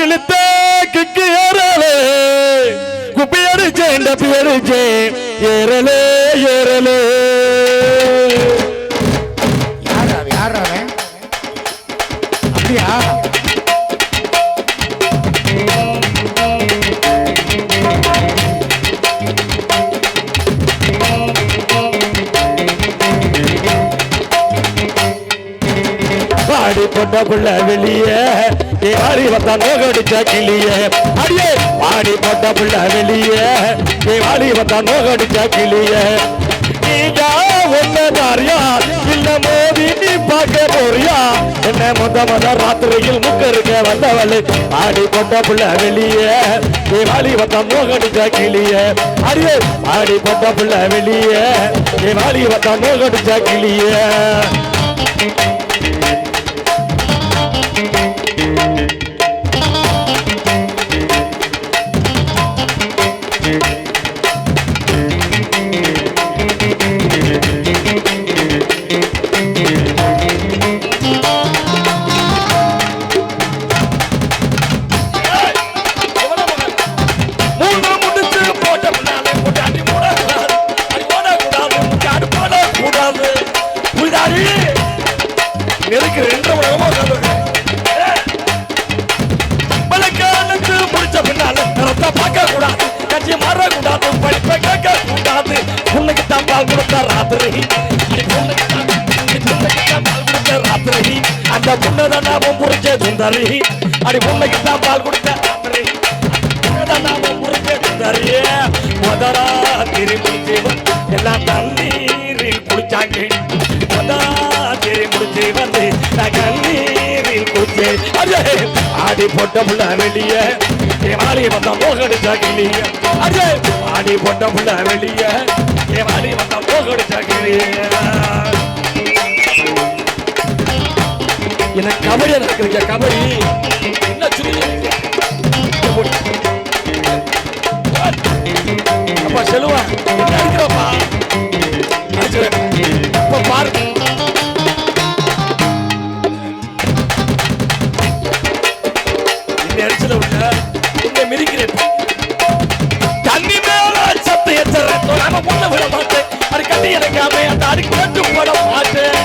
இழுத்த கிக்கு ஏறலே குப்பியடிச்சே டப்பி அடிச்சே ஏறலே ஏறலே. யார் அப்படியா? பாடி போட்ட புள்ள வெளியே ஆடி வந்தா நோகடிச்ச கிளியே அடியே பாடி போட்ட புள்ள வெளியே ஆடி வந்தா நோகடிச்ச கிளியே. நீங்க ஒன்னதாரியா இல்ல மோதி நீ பார்க்க போறியா என்ன முத ராத்திரியில் முக்கருக்க வந்தவளை பாடி போட்ட புள்ள வெளியே வாடி வந்தா நோகடிச்ச கிளியே அடியே பாடி போட்ட புள்ள வெளியே வாடி வந்தா நோகடிச்ச கிளியே. அந்த புண்ணதானாவும் புரிச்சே சுந்தரி அடி பொண்ணுக்குத்தான் பால் கொடுத்த புரிச்சே சுந்தரி முதரா திரி முடிச்சு எல்லாம் தண்ணீரில் குடிச்சாங்க முதரா திரி முடிச்சு வந்து கண்ணீரில் குடிச்சு ஆடி போட்ட புள்ள வெளியே ஆடி வந்த மோகடிச்சா கிளிய அஜே ஆடி போட்ட புள்ள வெளியே ஆடி வந்த மோகடிச்சா கிளிய. எனக்கு கபடியா நடக்குதுங்க கபடி என்ன சொல்லி அப்பா செல்வா என்ன அடிக்கிறப்பா இப்ப பாருங்க இந்த அடிச்சல உள்ள உன்னை மிதிக்கிறேன் தண்ணி மேல சத்த எச்சர நாம முன்ன விட மாட்டேன் அது கட்டி இறங்காம அந்த அடி குறைஞ்சு போட மாட்டேன்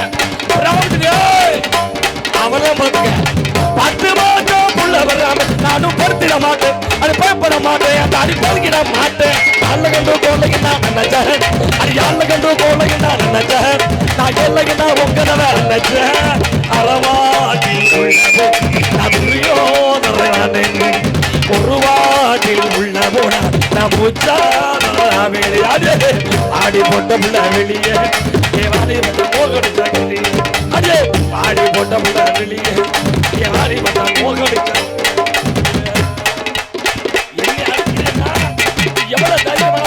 அவனை பத்து மாதம் புள்ள வராம நானும் படுத்திட மாட்டேன் அது பயப்பட மாட்டேன் அந்த அடி பதுக்கிட மாட்டேன் அல்ல கண்டு கோலையினா நினைச்சேன் அது யாழ்ல கண்டு கோலையினா நினைச்சேன் நான் எல்லையினா உங்கதவ நினைச்சேன் அறவாடி ஒரு வாட்டில் உள்ள போனா நான் முச்சா வெளியே ஆடி போட்ட புள்ள வெளியே மோகடிச்சா அஜே ஆடி போட்ட புள்ள வெளியே ஆடி போட்ட மோகடிச்சா எவ்வளவு தைரியமா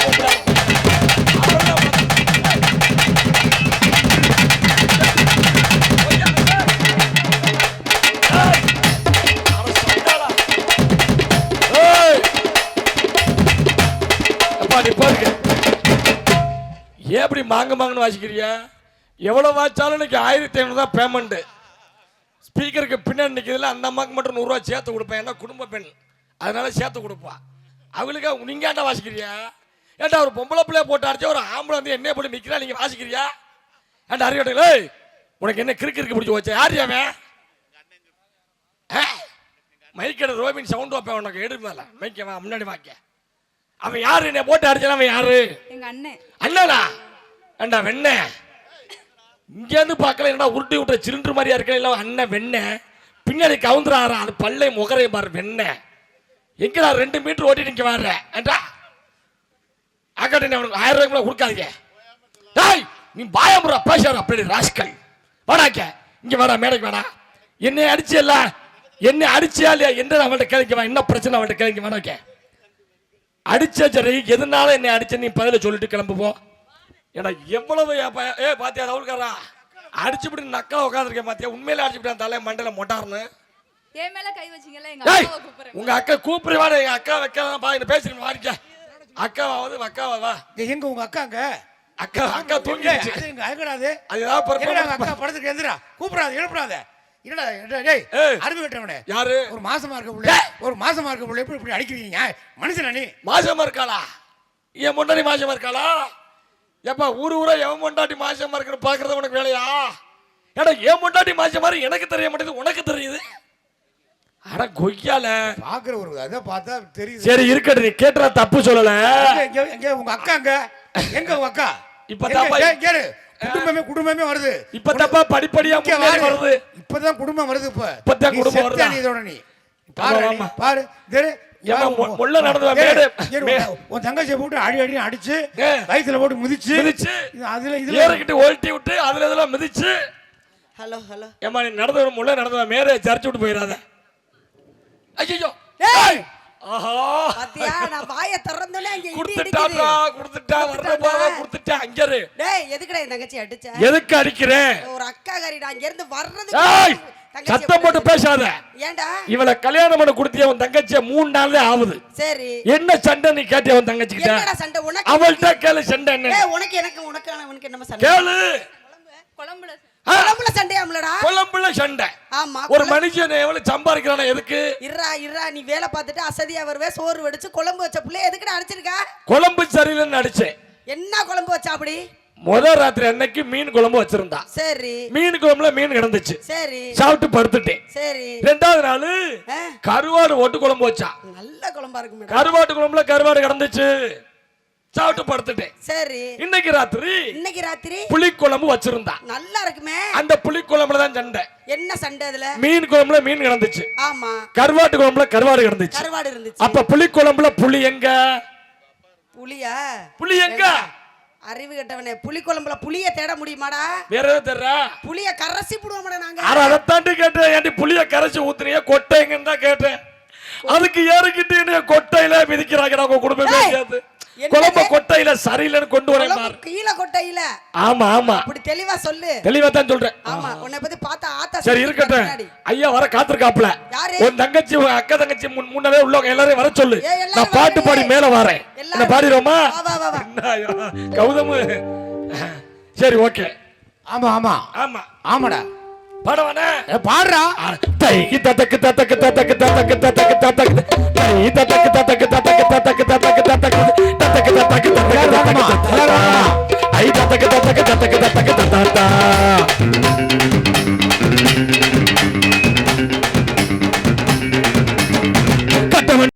எப்படி மாங்க மாங்கன்னு வாசிக்கிறியா? எவ்வளவு வாய்ச்சாலும் இன்னைக்கு 1500 தான் பேமெண்ட். ஸ்பீக்கருக்கு பின்னாடி நிற்கிறதுல அந்த அம்மாவுக்கு மட்டும் 100 ரூபா சேர்த்து கொடுப்பேன். ஏன்னா குடும்ப பெண், அதனால சேர்த்து கொடுப்பா. அவளுக்கு நீங்க ஏன்டா வாசிக்கிறியா? ஏன்டா ஒரு பொம்பளை பிள்ளைய போட்டு அடிச்சா ஒரு ஆம்பளை வந்து என்ன போட்டு நிற்கிறா, நீங்க வாசிக்கிறியா? ஏன்டா அறிவிட்டீங்களே உனக்கு என்ன கிறுக்கு பிடிச்சி வச்சா? யார் அவன்? மைக்கெடு ரோபின் சவுண்ட் வைப்பேன் உனக்கு எடுப்பதில்ல. மைக்க முன்னாடி வாக்க. அவன் யாரு? என்ன போட்டு அடிச்சான் அவன் யாரு? எங்க அண்ணன். அண்ணனா? ஏண்டா வெண்ண இங்க இருந்து பார்க்கல, என்னடா உருட்டி விட்ட சிலிண்டர் மாதிரியா இருக்க? இல்ல அண்ணன் வெண்ண பின்னாடி கவுந்துறாரா, அது பல்லை முகரை பாரு வெண்ண. எங்கடா 2 மீட்டர் ஓட்டி நிக்க வர்ற? ஏண்டா அக்கா அவனுக்கு 1000 ரூபாய்க்கு கொடுக்காதீங்க. டேய் நீ பாயமுறா பேசாரு அப்படி ராஸ்கல். வாடாக்க இங்க வாடா, மேடைக்கு வாடா. என்னை அடிச்சியல்ல, என்னை அடிச்சியா இல்லையா என்று அவன்கிட்ட கேட்க. என்ன பிரச்சனை அவன்கிட்ட கேட்க வேணாக்க. அடிச்ச சரி, எதனால என்னை அடிச்ச நீ பதில சொல்லிட்டு கிளம்புவோம். ஏன்னா எவ்வளவு பாத்தியா அவளுக்காரா அடிச்சுப்படி நக்கலா உட்காந்துருக்கேன் பாத்தியா? உண்மையில அடிச்சுட்டான் தலை மண்டல மொட்டார்னு. என் மேல கை வச்சீங்கல, எங்க அக்காவை கூப்பிடுறேன். உங்க அக்கா கூப்பிடு வாடா. எங்க அக்கா வைக்கலாம் பா, என்ன பேசுறீங்க வாடிக்க. அக்காவாவது அக்காவா வா. எங்க உங்க அக்காங்க? அக்கா அக்கா தூங்கிடுச்சு. அது எங்க அழகடாது. அது ஏதாவது எங்க அக்கா படத்துக்கு எந்திரா. கூப்பிடாத, எழுப்படாத. என்னடா என்னடா, டேய் ஏய். அறிவு கட்டவனே, யாரு ஒரு மாசமா இருக்க புள்ள, ஒரு மாசமா இருக்க புள்ள எப்படி இப்படி அடிக்கிறீங்க? மனுஷனா நீ? மாசமா இருக்காளா? என் முன்னாடி மாசமா இருக்காளா? எப்ப ஊரா எவன் முண்டாட்டி மாசமா இருக்குன்னு பாக்குறது உனக்கு வேலையா? ஏடா என் முண்டாட்டி மாசம் மாதிரி எனக்கு தெரிய மாட்டேங்குது, உனக்கு தெரியுது. அட கொய்யால பாக்குற ஒரு அத பார்த்தா தெரியுது. சரி இருக்கட்டும், நீ கேட்டா தப்பு சொல்லல. எங்க எங்க உங்க அக்கா எங்க? எங்க உங்க அக்கா? இப்ப எங்க? தாப்பா டேய், கேரு. குடும்பமே வருது. இப்ப தப்பா படிப்படியா இங்க முன்னேறி வாரு. வருது. இப்பதான் குடும்பம் வருது. இப்பதான் நீ குடும்பம் செத்த வருதா? நீ இதோட நீ பாரு, ஆமா, நீ ஆமா. பாரு. தேரு. ஏம்மா, முள்ள நடந்தவன் உன் தங்கச்சியை போட்டு அடி அடிச்சு ஏ. வயித்துல போட்டு மிதிச்சு மிதிச்சு அதுல இதுல ஏறிக்கிட்டு ஓல்ட்டி விட்டு அதுல இதெல்லாம் மிதிச்சு. ஹலோ ஹலோ ஏமா நீ நடந்தவன் முள்ள நடந்தவன் மேலே சரிச்சு விட்டு போயிடாத. ஐயோ டேய் ஆஹா பாத்தியா நான் வாயை திறந்தோனே அங்க இடி குடுத்துட்டாடா, இடிக்குது. குடுத்துட்டா வர்ற பாவ குடுத்துட்டா. அங்கரு டேய் எதுக்குடா என் தங்கச்சி அடிச்ச? எதுக்கு அடிக்கிறேன்? ஒரு அக்கா காரிடா அங்க இருந்து வர்றது. ஏய் சத்தம் போட்டு பேசாத. ஏன்டா? இவளை கல்யாணம் பண்ண கொடுத்திய உன் தங்கச்சிய 3 நாள்ல ஆகுது. சரி என்ன சண்டை நீ கேட்டிய உன் தங்கச்சி கிட்ட? என்னடா சண்டை உனக்கு? அவள்கிட்ட கேளு சண்டை என்ன டேய் உனக்கு உனக்கு என்னமா சண்டை? கேளு. குழம்புல ஆ, குழம்புல சண்டையாம்லடா? குழம்புல சண்டை. ஆமா ஒரு மனுஷன் எவ்வளவு சம்பாதிக்கிறான எதுக்கு? இருடா நீ வேலை பார்த்துட்டு அசதியா வருவே, சோறு வடிச்சு குழம்பு வச்ச புள்ளைய எதுக்குடா அடிச்சிருக்க? குழம்பு சரியில்லைன்னு அடிச்சேன். என்ன குழம்பு வச்சா அப்படி? முதல் ராத்திரி அன்னைக்கு மீன் குழம்பு வச்சிருந்தா. சரி மீன் குழம்புல மீன் கிடந்துச்சு, சரி சாப்பிட்டு படுத்துட்டேன். சரி 2வது நாள் ஆ, கருவாடு ஓட்டு குழம்பு வச்சா. நல்ல குழம்பா இருக்கு மேடம். கருவாட்டு குழம்புல கருவாடு கிடந்துச்சு, சாப்பிட்டு படுத்துட்டேன். சரி இன்னைக்கு ராத்திரி இன்னைக்கு ராத்திரி புளி குழம்பு வச்சிருந்தா. நல்லா இருக்குமே. அந்த புளி குழம்புல தான் சண்டை. என்ன சண்டை அதுல? மீன் குழம்புல மீன் கிடந்துச்சு, ஆமா கருவாட்டு குழம்புல கருவாடு கிடந்துச்சு. கருவாடு இருந்துச்சு. அப்ப புளி குழம்புல புளி எங்க? புளியா? புளி எங்க? அறிவு கெட்டவனே, புளி குழம்புல புளிய தேட முடியுமாடா? வேற எதாவது தெரியறா? புளிய கரசி போடுவோம்டா நாங்க. அட அதைத்தாண்டி கேட்டேன். ஏன்டி புளிய கரைச்சு ஊத்துறீங்க, கொட்டை எங்கன்னு தான் கேட்டேன். அதுக்கு ஏறிக்கிட்டு என்ன கொட்டையில மிதிக்கிறாங்க உங்க குடும்பமே ஏய், சேர்த்து. என்னது? குழம்பு கொட்டையில சரியில்லைன்னு கொண்டு வரேன் குழம்பு பாரு. கீழே கொட்டையில. ஆமா ஆமா அப்படி தெளிவா சொல்லு. தெளிவா தான் சொல்றேன். ஆமா உன்னை பத்தி பார்த்தா ஆத்தா சரி சொல்லி இருக்கட்டும். பின்னாடி. ஐயா வர காத்திருக்காப்ல. யாரு? உன் தங்கச்சி உன் அக்கா தங்கச்சி முன்னாலே உள்ளவங்க எல்லாரையும் வர சொல்லு. ஏய், எல்லாரும் நான் பாட்டு வாங்க. பாடி மேல வரேன். எல்லாரும் என்ன பாடிரோமா? வா, வா, வா, வா. என்ன கௌதமு? சரி ஓகே. ஆமா ஆமா ஆமா ஆமாடா. பாடவானே? பாடுறா. தை ததக்கு ததக்கு ததக்கு ததக்கு ததக்கு ததக்கு தை ததக்கு ததக்கு ததக்கு ததக்கு ததக்கு ததக்கு ததக்கு ததக்கு ததக்கு ஐ ததக்கு ததக்கு ததக்கு ததக்கு ததக்கு கட்டவன்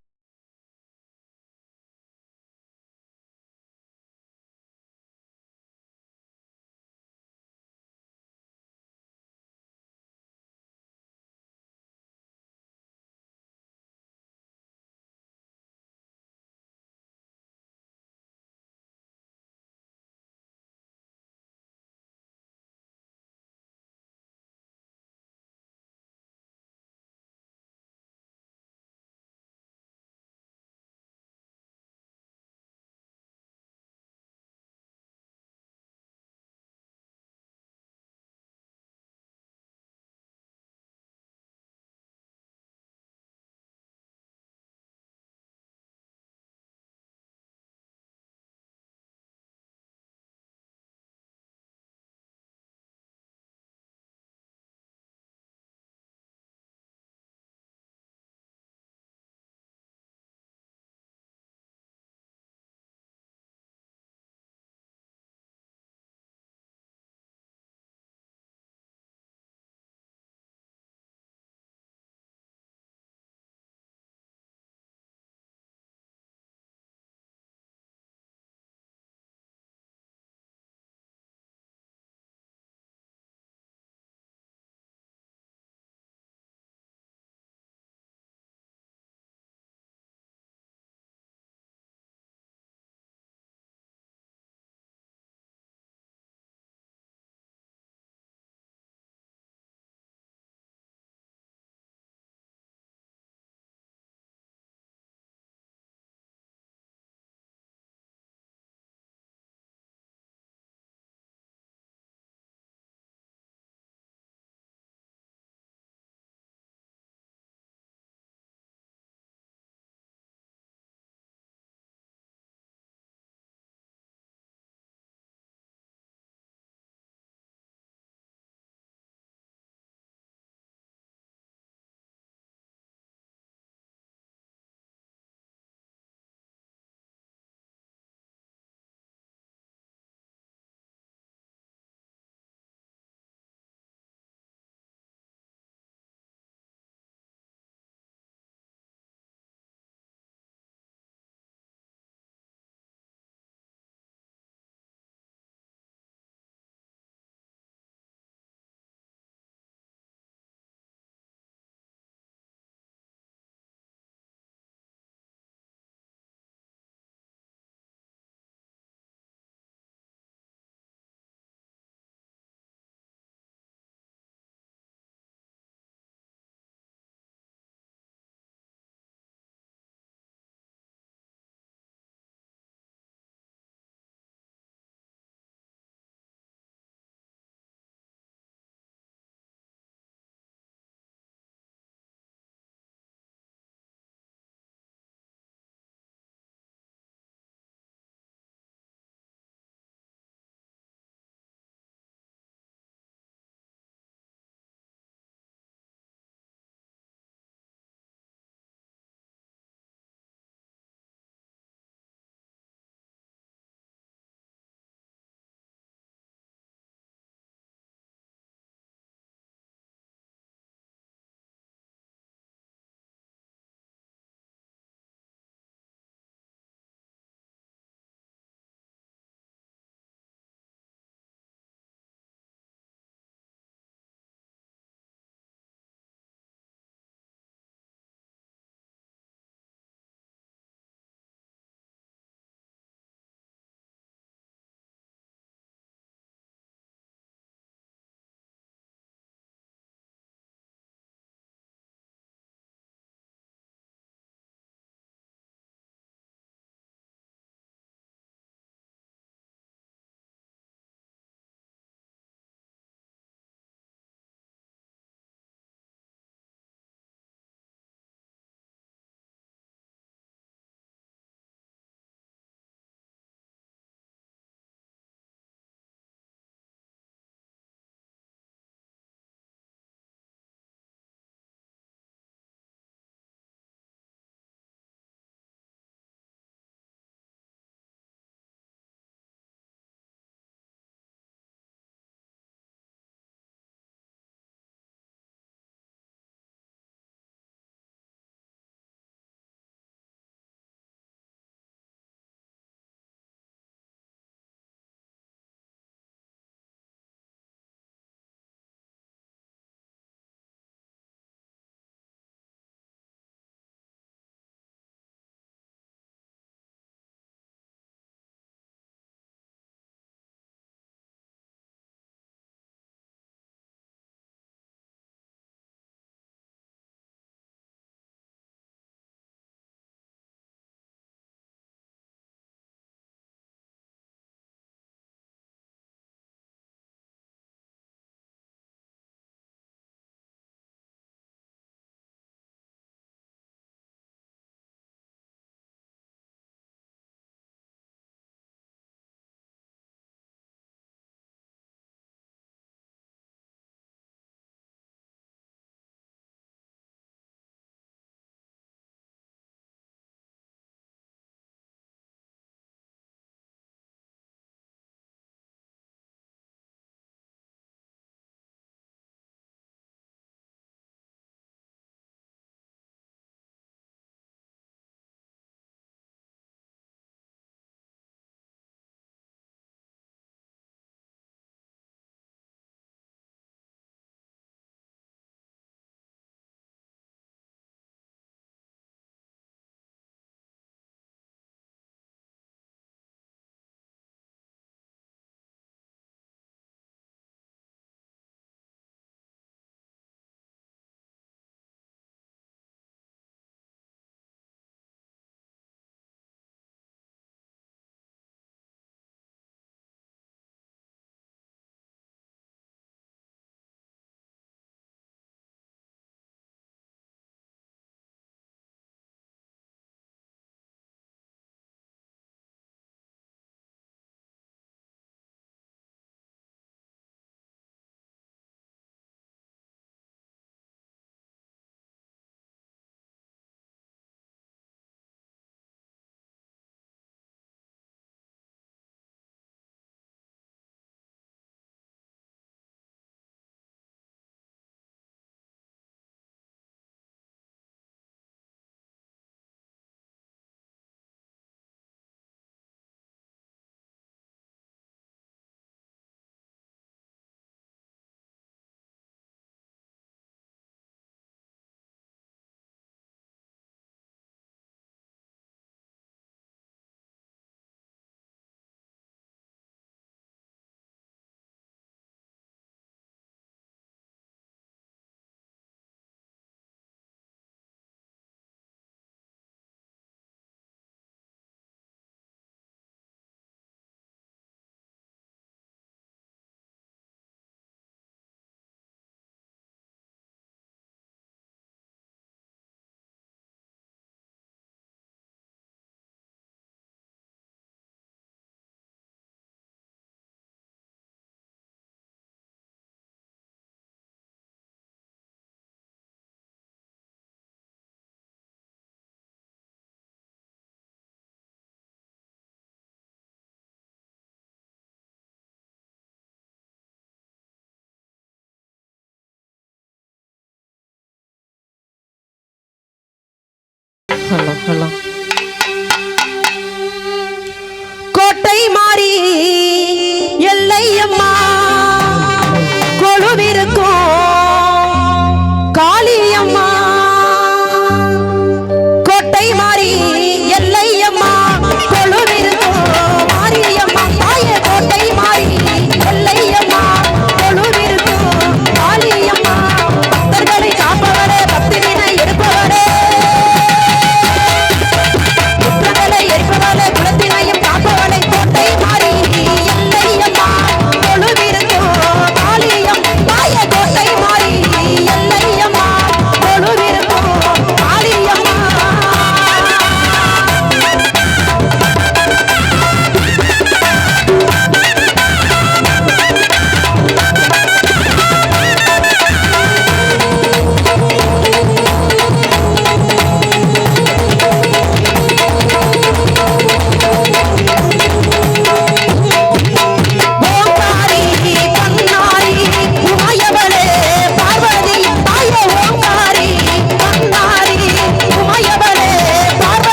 ஹலோ ஹலோ